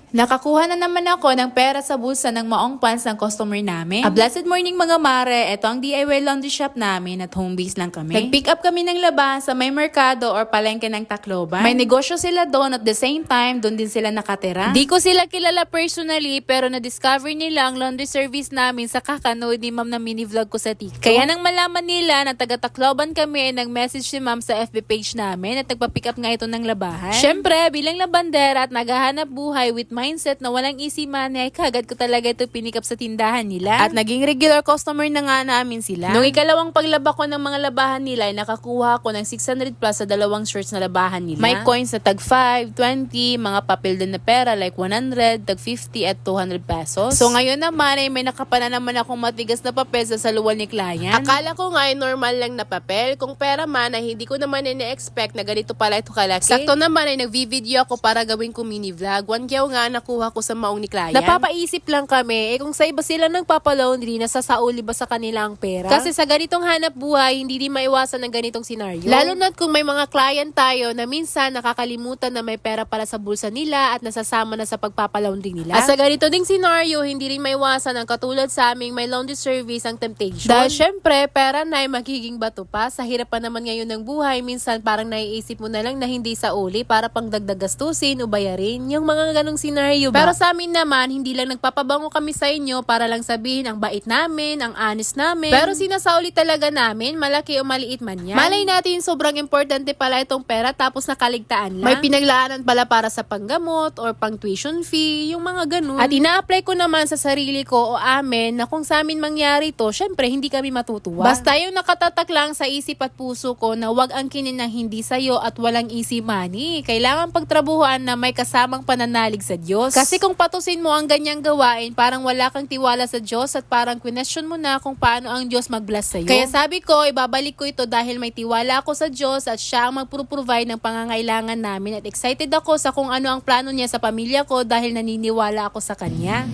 Nakakuha na naman ako ng pera sa bulsa ng maong pants ng customer namin. A blessed morning mga mare, ito ang DIY laundry shop namin at home base lang kami. Nag-pick up kami ng labahan sa may merkado or palengke ng Tacloban. May negosyo sila doon at the same time, doon din sila nakatira. Di ko sila kilala personally pero na-discover nila ang laundry service namin sa kakanood ni ma'am na mini-vlog ko sa TikTok. Kaya nang malaman nila na taga Tacloban kami, nag-message si ma'am sa FB page namin at nagpa-pick up nga ito ng labahan. Syempre, bilang labandera at naghahanap buhay with mindset na walang easy money ay kagad ko talaga ito pinikap sa tindahan nila. At naging regular customer na nga namin sila. Nung ikalawang paglaba ko ng mga labahan nila ay nakakuha ako ng 600 plus sa dalawang shirts na labahan nila. May coins na tag 5, 20, mga papel din na pera like 100, tag 50 at 200 pesos. So ngayon naman ay may nakapana naman akong matigas na papel sa saluwan ni client. Akala ko nga ay normal lang na papel. Kung pera man ay hindi ko naman ina-expect na ganito pala ito kalaki. Sakto naman ay nag-video ako para gawin ko mini vlog. 1 kyaw nga nakuha ko sa maong ni client. Napapaisip lang kami, kung sa iba sila nagpapalaundry, nasasauli ba sa kanila ang pera? Kasi sa ganitong hanap buhay, hindi din maiwasan ng ganitong senaryo. Lalo na't kung may mga client tayo na minsan nakakalimutan na may pera para sa bulsa nila at nasasama na sa pagpapalaundry nila. At sa ganito ding senaryo, hindi rin maiwasan ang katulad sa aming may laundry service ang temptation. Dahil syempre, pera na ay magiging bato pa. Sa hirap pa naman ngayon ng buhay, minsan parang naiisip mo na lang na hindi sa uli para pang dagdag gastusin o bayarin. Yung mga ganong senaryo ba? Pero sa amin naman, hindi lang nagpapabango kami sa inyo para lang sabihin ang bait namin, ang honest namin. Pero sinasauli talaga namin, malaki o maliit man yan. Malay natin, sobrang importante pala itong pera tapos nakaligtaan lang. May pinaglaanan pala para sa panggamot or pang tuition fee, yung mga ganun. At ina-apply ko naman sa sarili ko o amin na kung sa amin mangyari to, syempre hindi kami matutuwa. Basta yung nakatatak lang sa isip at puso ko na wag angkinin ng hindi sayo at walang easy money. Kailangan pagtrabuhan na may kasamang pananalig sa Diyos. Kasi kung patusin mo ang ganyang gawain, parang wala kang tiwala sa Diyos at parang question mo na kung paano ang Diyos mag-bless sa'yo. Kaya sabi ko, ibabalik ko ito dahil may tiwala ako sa Diyos at siya ang magpro-provide ng pangangailangan namin at excited ako sa kung ano ang plano niya sa pamilya ko dahil naniniwala ako sa Kanya.